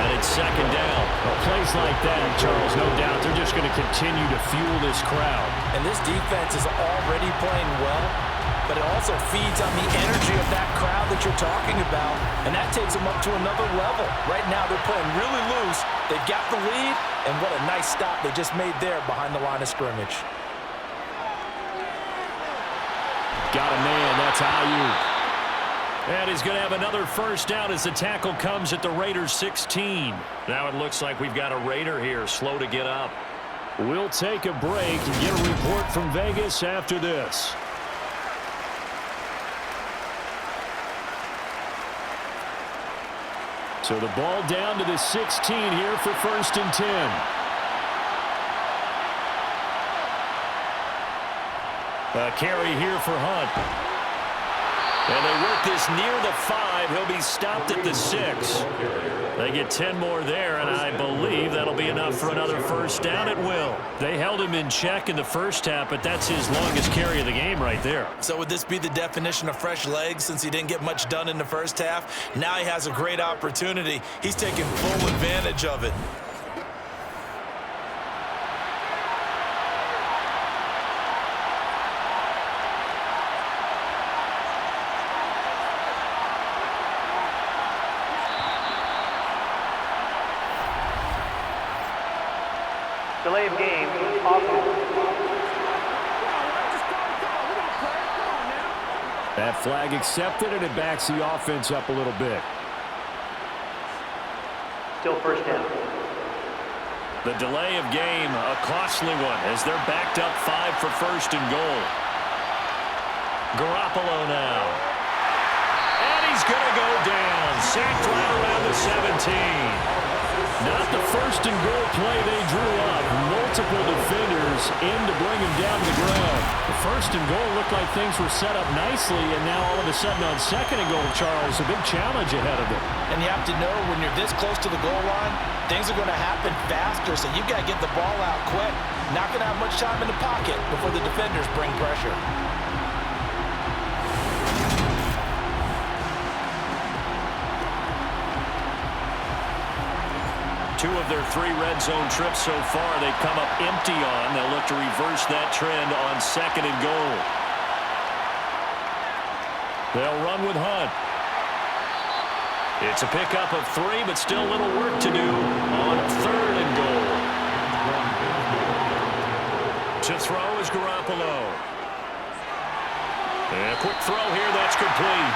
and it's 2nd down. Well, plays like that, Charles, no doubt, they're just going to continue to fuel this crowd. And this defense is already playing well, but it also feeds on the energy of that crowd that you're talking about, and that takes them up to another level. Right now, they're playing really loose. They've got the lead, and what a nice stop they just made there behind the line of scrimmage. Got a man, that's Ayuk. And he's going to have another first down as the tackle comes at the Raiders' 16. Now it looks like we've got a Raider here, slow to get up. We'll take a break and get a report from Vegas after this. So the ball down to the 16 here for 1st and 10. A carry here for Hunt. And they work this near the 5. He'll be stopped at the 6. They get 10 more there, and I believe that'll be enough for another first down. It will. They held him in check in the first half, but that's his longest carry of the game right there. So would this be the definition of fresh legs since he didn't get much done in the first half? Now he has a great opportunity. He's taking full advantage of it. Delay of game, offense. That flag accepted, and it backs the offense up a little bit. Still first down. The delay of game, a costly one, as they're backed up 5 for first and goal. Garoppolo now. And he's going to go down. Sacked right around the 17. Not the first and goal play they drew up. Multiple defenders in to bring him down to the ground. The first and goal looked like things were set up nicely, and now all of a sudden on second and goal, Charles, a big challenge ahead of them. And you have to know when you're this close to the goal line, things are going to happen faster, so you've got to get the ball out quick. Not going to have much time in the pocket before the defenders bring pressure. Two of their 3 red zone trips so far, they've come up empty on. They'll look to reverse that trend on second and goal. They'll run with Hunt. It's a pickup of 3, but still a little work to do on third and goal. To throw is Garoppolo. And a quick throw here, that's complete.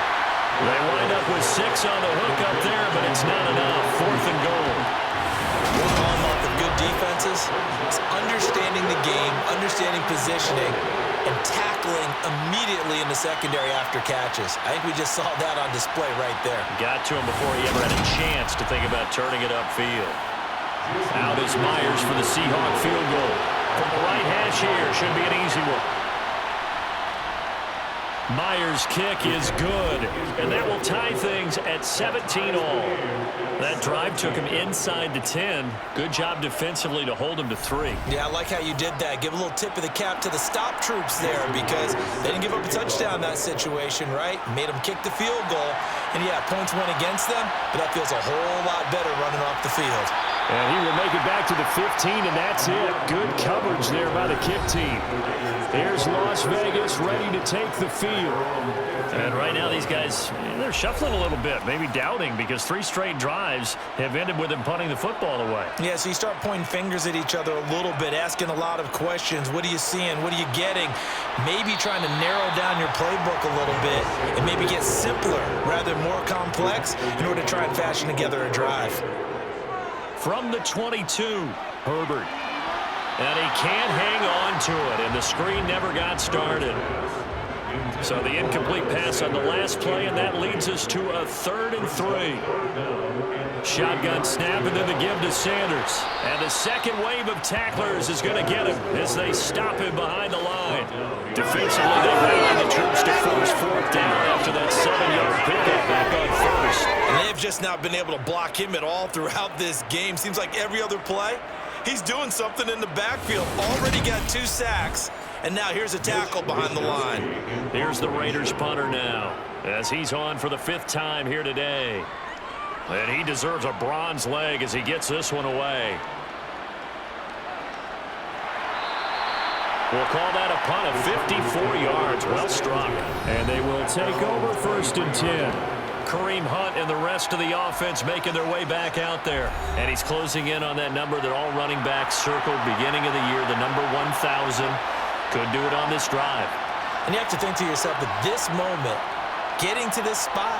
They wind up with 6 on the hook up there, but it's not enough. Fourth and goal. One hallmark of good defenses is understanding the game, understanding positioning, and tackling immediately in the secondary after catches. I think we just saw that on display right there. Got to him before he ever had a chance to think about turning it upfield. Out is Myers for the Seahawk field goal. From the right hash here, should be an easy one. Myers' kick is good, and that will tie things at 17 all. That drive took him inside the 10. Good job defensively to hold him to 3. Yeah, I like how you did that. Give a little tip of the cap to the stop troops there because they didn't give up a touchdown in that situation, right? Made them kick the field goal. And, yeah, points went against them, but that feels a whole lot better running off the field. And he will make it back to the 15, and that's it. Good coverage there by the kick team. Here's Las Vegas ready to take the field. And right now these guys, they're shuffling a little bit, maybe doubting, because 3 straight drives have ended with them punting the football away. Yeah, so you start pointing fingers at each other a little bit, asking a lot of questions. What are you seeing? What are you getting? Maybe trying to narrow down your playbook a little bit and maybe get simpler rather than more complex in order to try and fashion together a drive. From the 22, Herbert. And he can't hang on to it, and the screen never got started. So the incomplete pass on the last play, and that leads us to a 3rd and 3. Shotgun snap, and then the give to Sanders. And the second wave of tacklers is going to get him as they stop him behind the line. Defensively, they rally the troops to force 4th down after that 7-yard pickup back on first. And they've just not been able to block him at all throughout this game. Seems like every other play, he's doing something in the backfield. Already got 2 sacks, and now here's a tackle behind the line. Here's the Raiders punter now as he's on for the 5th time here today. And he deserves a bronze leg as he gets this one away. We'll call that a punt of 54 yards. Well struck. And they will take over 1st and 10. Kareem Hunt and the rest of the offense making their way back out there. And he's closing in on that number that all running backs circled beginning of the year, the number 1,000. Could do it on this drive. And you have to think to yourself that this moment, getting to this spot,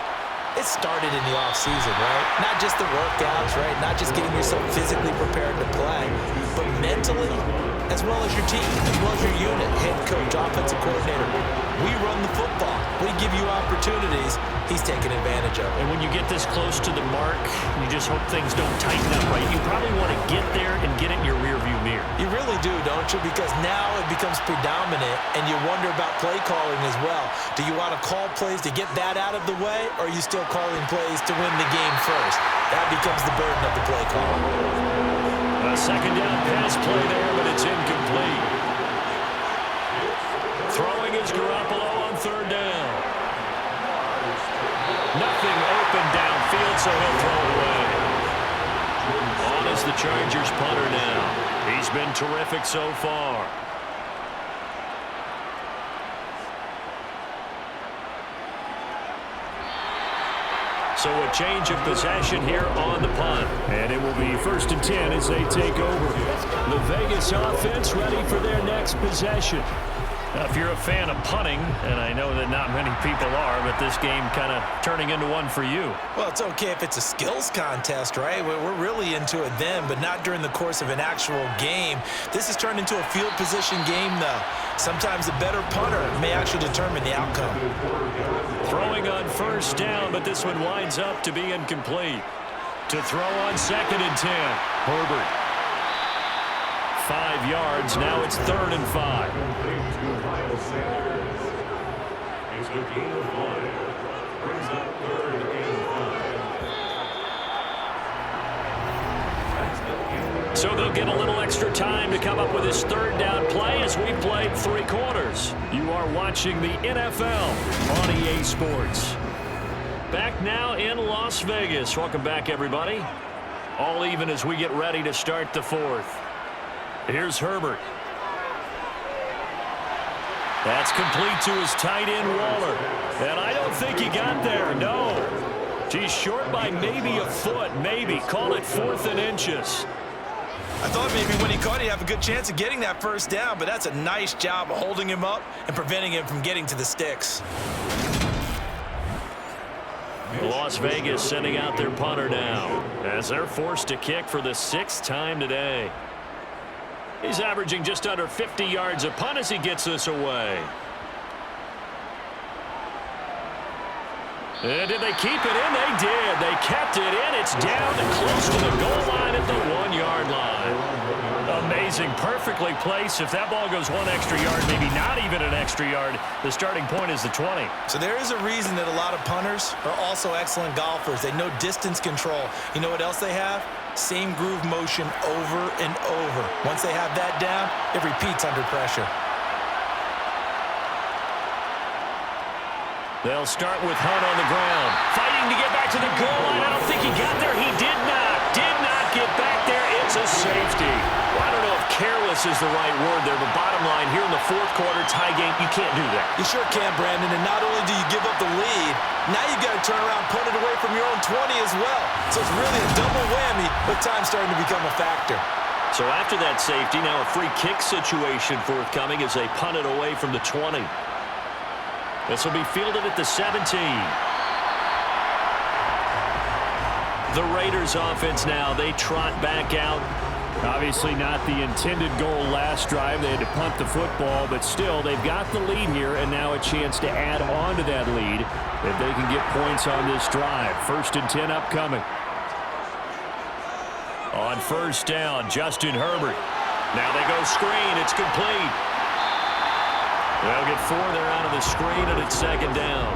it started in the offseason, right? Not just the workouts, right? Not just getting yourself physically prepared to play, but mentally, as well as your team, as well as your unit, head coach, offensive coordinator. We run the football. We give you opportunities. He's taking advantage of it. And when you get this close to the mark, you just hope things don't tighten up, right? You probably want to get there and get it in your rearview mirror. You really do, don't you? Because now it becomes predominant, and you wonder about play calling as well. Do you want to call plays to get that out of the way, or are you still calling plays to win the game first? That becomes the burden of the play call. A 2nd down pass play there, but it's incomplete. Throwing is Garoppolo on 3rd down. Nothing open downfield, so he'll throw it away. On is the Chargers punter now. He's been terrific so far. So a change of possession here on the punt. And it will be 1st and 10 as they take over. The Vegas offense ready for their next possession. Now, if you're a fan of punting, and I know that not many people are, but this game kind of turning into one for you. Well, it's okay if it's a skills contest, right? We're really into it then, but not during the course of an actual game. This has turned into a field position game, though. Sometimes the better punter may actually determine the outcome. Throwing on 1st down, but this one winds up to be incomplete. To throw on 2nd and 10, Herbert. 5 yards, now it's 3rd and 5. It's a gain of 1. Brings up 3rd and 5. So they'll get a little extra time to come up with this 3rd down play as we played 3 quarters. You are watching the NFL on EA Sports. Back now in Las Vegas. Welcome back, everybody. All even as we get ready to start the 4th. Here's Herbert. That's complete to his tight end, Waller. And I don't think he got there, no. He's short by maybe a foot, maybe. Call it 4th and inches. I thought maybe when he caught, he'd have a good chance of getting that 1st down, but that's a nice job of holding him up and preventing him from getting to the sticks. Las Vegas sending out their punter now as they're forced to kick for the 6th time today. He's averaging just under 50 yards a punt as he gets this away. And did they keep it in? They did. They kept it in. It's down and close to the goal line at the 1-yard line. Amazing. Perfectly placed. If that ball goes 1 extra yard, maybe not even an extra yard, the starting point is the 20. So there is a reason that a lot of punters are also excellent golfers. They know distance control. You know what else they have? Same groove motion over and over. Once they have that down, it repeats under pressure. They'll start with Hunt on the ground. Fighting to get back to the goal line. I don't think he got there. He did not get back there. It's a safety. Well, I don't know if careless is the right word there, but bottom line, here in the 4th quarter tie game, you can't do that. You sure can, Brandon, and not only do you give up the lead, now you've got to turn around and punt it away from your own 20 as well. So it's really a double whammy, but time's starting to become a factor. So after that safety, now a free kick situation forthcoming as they punt it away from the 20. This will be fielded at the 17. The Raiders offense now, they trot back out. Obviously not the intended goal last drive. They had to punt the football, but still they've got the lead here and now a chance to add on to that lead if they can get points on this drive. 1st and 10 upcoming. On 1st down, Justin Herbert. Now they go screen. It's complete. They'll get 4 there out of the screen, and it's 2nd down.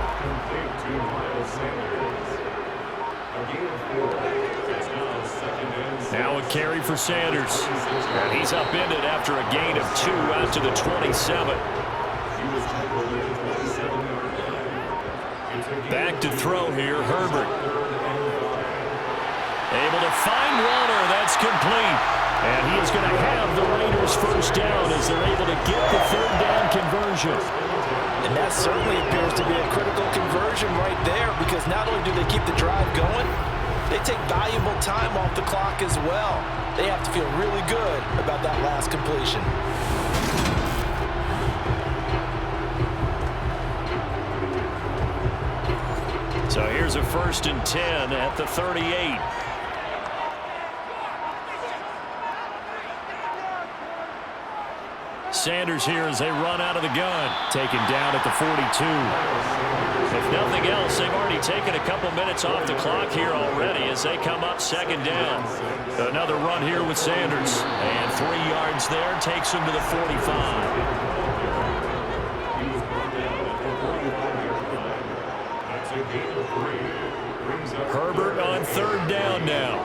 Now a carry for Sanders. And he's upended after a gain of 2 out to the 27. Back to throw here, Herbert. Able to find Waller. That's complete. And he is going to have the Raiders 1st down as they're able to get the 3rd down conversion. And that certainly appears to be a critical conversion right there, because not only do they keep the drive going, they take valuable time off the clock as well. They have to feel really good about that last completion. So here's a 1st and 10 at the 38. Sanders here as they run out of the gun. Taken down at the 42. If nothing else, they've already taken a couple minutes off the clock here already as they come up 2nd down. Another run here with Sanders. And 3 yards there takes him to the 45. Herbert on 3rd down now.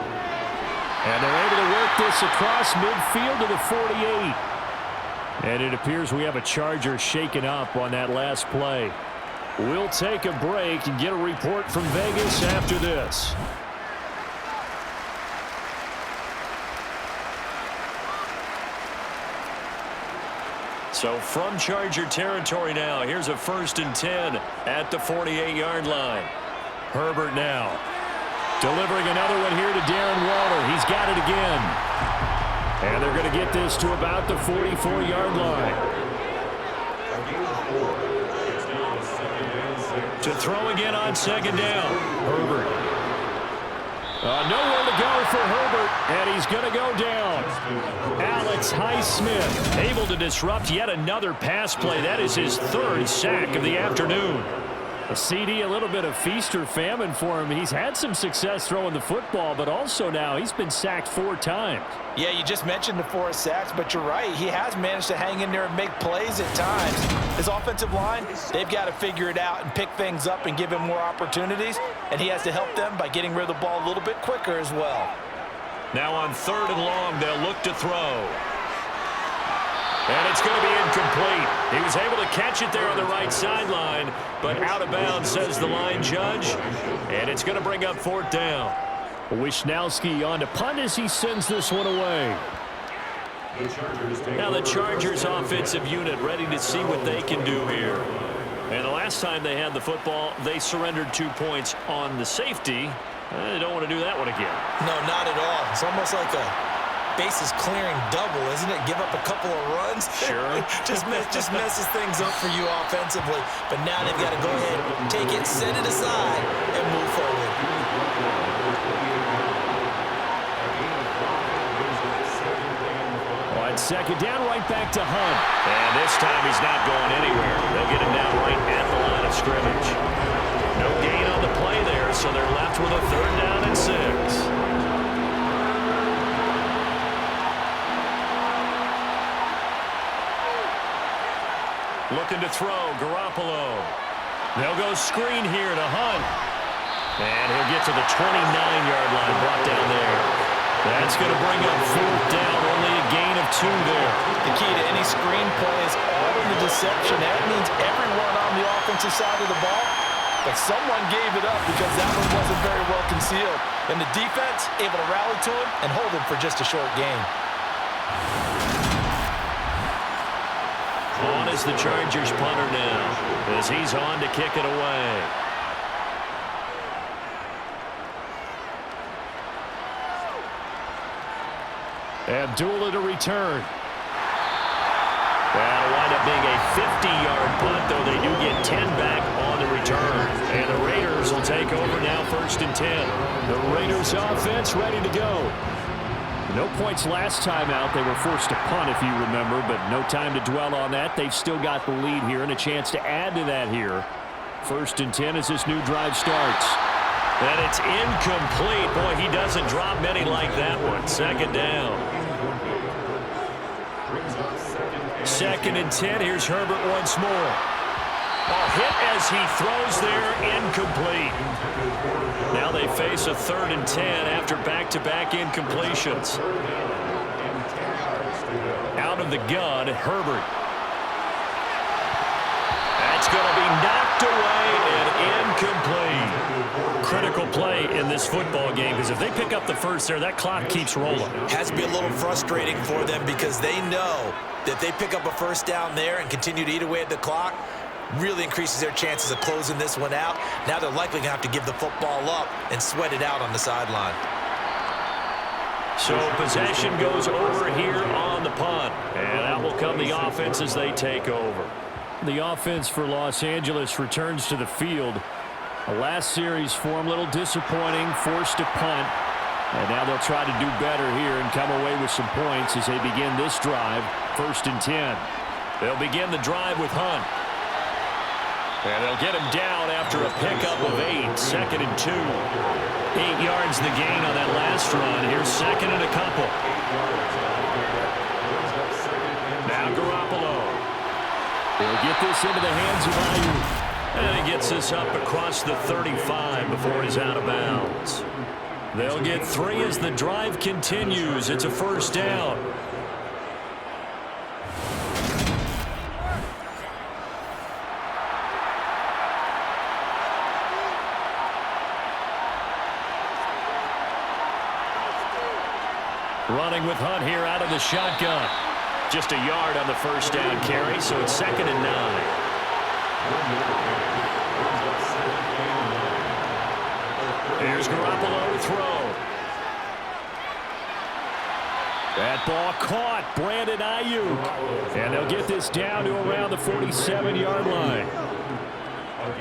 And they're able to work this across midfield to the 48. And it appears we have a Charger shaken up on that last play. We'll take a break and get a report from Vegas after this. So from Charger territory now, here's a 1st and 10 at the 48-yard line. Herbert now. Delivering another one here to Darren Waller. He's got it again. And they're going to get this to about the 44-yard line. To throw again on second down. Herbert. Nowhere to go for Herbert, and he's going to go down. Alex Highsmith able to disrupt yet another pass play. That is his third sack of the afternoon. A CD, a little bit of feast or famine for him. He's had some success throwing the football, but also now he's been sacked 4 times. Yeah, you just mentioned the 4 sacks, but you're right. He has managed to hang in there and make plays at times. His offensive line, they've got to figure it out and pick things up and give him more opportunities, and he has to help them by getting rid of the ball a little bit quicker as well. Now on 3rd and long, they'll look to throw. And it's going to be incomplete. He was able to catch it there on the right sideline, but out of bounds, says the line judge. And it's going to bring up 4th down. Wisnowski on to punt as he sends this one away. Now the Chargers offensive unit ready to see what they can do here. And the last time they had the football, they surrendered 2 points on the safety. They don't want to do that one again. No, not at all. It's almost like a bases clearing double, isn't it? Give up a couple of runs. Sure. just messes things up for you offensively. But now they've got to go ahead, take it, set it aside, and move forward. On second down, right back to Hunt. And this time he's not going anywhere. They'll get him down right at the line of scrimmage. No gain on the play there, so they're left with a 3rd down and 6. Looking to throw, Garoppolo. They'll go screen here to Hunt. And he'll get to the 29-yard line, brought down there. That's going to bring up 4th down, only a gain of 2 there. The key to any screen play is all in the deception. That means everyone on the offensive side of the ball, but someone gave it up because that one wasn't very well concealed. And the defense able to rally to him and hold him for just a short gain. On is the Chargers punter now, as he's on to kick it away. Abdullah to return. That'll wind up being a 50-yard punt, though they do get 10 back on the return. And the Raiders will take over now, 1st and 10. The Raiders offense ready to go. No points last time out. They were forced to punt, if you remember, but no time to dwell on that. They've still got the lead here and a chance to add to that here. 1st and 10 as this new drive starts. And it's incomplete. Boy, he doesn't drop many like that one. 2nd down. 2nd and 10. Here's Herbert once more. A hit as he throws there, incomplete. Now they face a 3rd and 10 after back-to-back incompletions. Out of the gun, Herbert. That's going to be knocked away and incomplete. Critical play in this football game, because if they pick up the first there, that clock keeps rolling. Has to be a little frustrating for them because they know that they pick up a 1st down there and continue to eat away at the clock, really increases their chances of closing this one out. Now they're likely going to have to give the football up and sweat it out on the sideline. So possession goes over here on the punt. And out will come the offense as they take over. The offense for Los Angeles returns to the field. The last series for them, a little disappointing, forced to punt. And now they'll try to do better here and come away with some points as they begin this drive, 1st and 10. They'll begin the drive with Hunt. And they'll get him down after a pickup of 8, 2nd and 2. 8 yards the gain on that last run. Here's 2nd and a couple. Now Garoppolo. He'll get this into the hands of Ayuk. And he gets this up across the 35 before he's out of bounds. They'll get 3 as the drive continues. It's a 1st down. Running with Hunt here out of the shotgun. Just a yard on the 1st down carry, so it's 2nd and 9. Here's Garoppolo to throw. That ball caught. Brandon Ayuk. And they'll get this down to around the 47-yard line.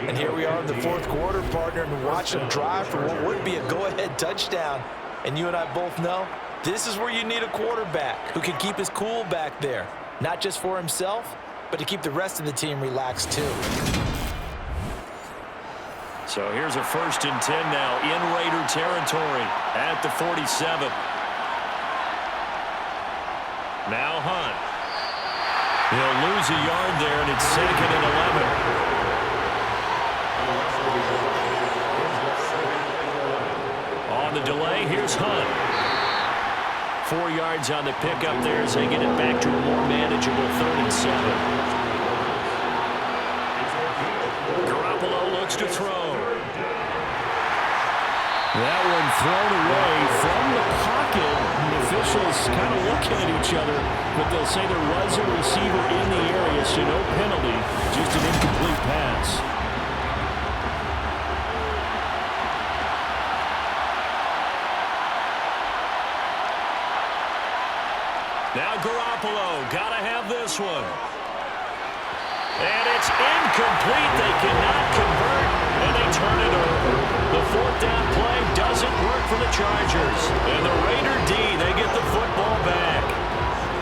And here we are in the fourth quarter, partner, and watch them drive for what would be a go-ahead touchdown. And you and I both know this is where you need a quarterback who can keep his cool back there. Not just for himself, but to keep the rest of the team relaxed too. So here's a 1st and 10 now in Raider territory at the 47. Now Hunt. He'll lose a yard there, and it's 2nd and 11. On the delay, here's Hunt. 4 yards on the pickup there as they get it back to a more manageable 3rd and 7. Garoppolo looks to throw. That one thrown away from the pocket. The officials kind of looking at each other, but they'll say there was a receiver in the area, so no penalty, just an incomplete pass. Now Garoppolo, gotta have this one. And it's incomplete. They cannot convert, and they turn it over. The 4th down play doesn't work for the Chargers. And the Raider D, they get the football back.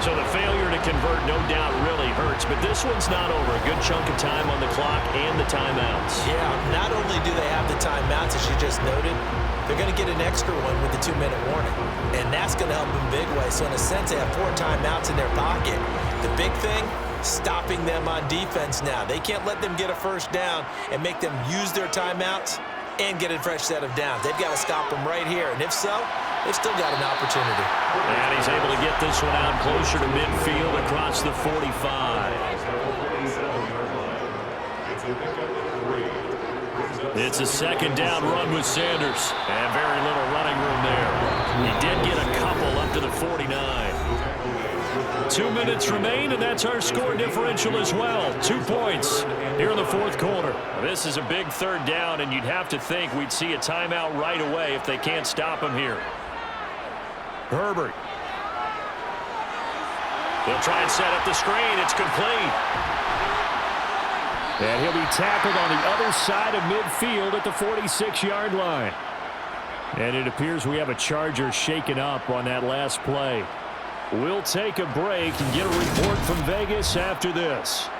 So the failure to convert, no doubt, really hurts. But this one's not over. A good chunk of time on the clock and the timeouts. Yeah, not only do they have the timeouts, as you just noted, they're going to get an extra one with the 2-minute warning. And that's going to help them big way. So in a sense, they have 4 timeouts in their pocket. The big thing, stopping them on defense now. They can't let them get a 1st down and make them use their timeouts and get a fresh set of downs. They've got to stop them right here. And if so, they've still got an opportunity. And he's able to get this one out closer to midfield across the 45. It's a 2nd down run with Sanders. And very little running room there. He did get a couple up to the 49. 2 minutes remain, and that's our score differential as well. 2 points here in the 4th quarter. This is a big 3rd down, and you'd have to think we'd see a timeout right away if they can't stop him here. Herbert. They'll try and set up the screen. It's complete. And he'll be tackled on the other side of midfield at the 46-yard line. And it appears we have a Charger shaken up on that last play. We'll take a break and get a report from Vegas after this.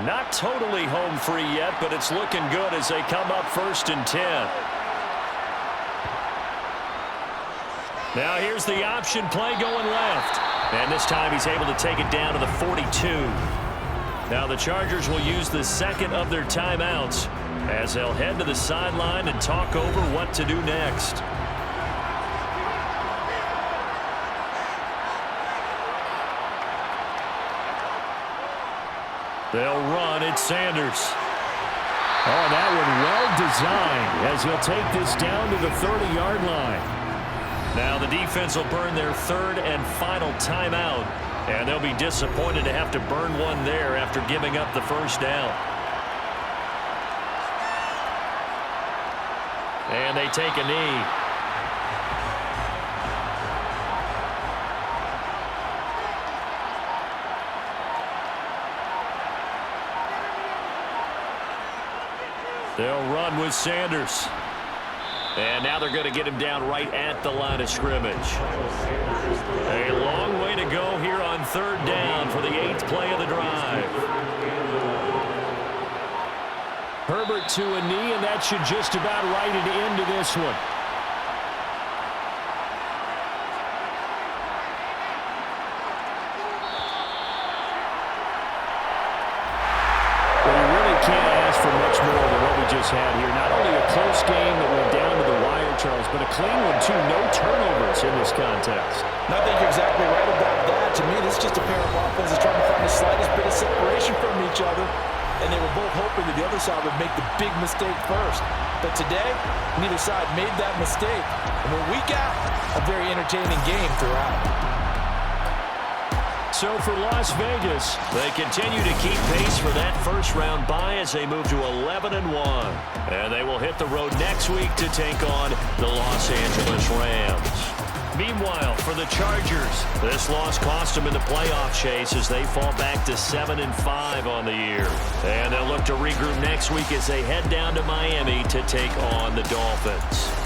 Not totally home free yet, but it's looking good as they come up 1st and 10. Now here's the option play going left. And this time he's able to take it down to the 42. Now the Chargers will use the 2nd of their timeouts as they'll head to the sideline and talk over what to do next. They'll run. It's Sanders. Oh, that one well designed as he'll take this down to the 30-yard line. Now the defense will burn their 3rd and final timeout, and they'll be disappointed to have to burn one there after giving up the 1st down. And they take a knee. They'll run with Sanders. And now they're going to get him down right at the line of scrimmage. A long way to go here on 3rd down for the 8th play of the drive. Herbert to a knee, and that should just about write it into this one. Well, you really can't ask for much more than what we just had here. Not only a close game that went down to the wire, Charles, but a clean one, too. No turnovers in this contest. And I think you're exactly right about that. To me, this is just a pair of offenses trying to find the slightest bit of separation from each other. And they were both hoping that the other side would make the big mistake first. But today, neither side made that mistake. And what we got, a very entertaining game throughout. So for Las Vegas, they continue to keep pace for that first-round bye as they move to 11-1. And they will hit the road next week to take on the Los Angeles Rams. Meanwhile, for the Chargers, this loss cost them in the playoff chase as they fall back to 7-5 on the year. And they'll look to regroup next week as they head down to Miami to take on the Dolphins.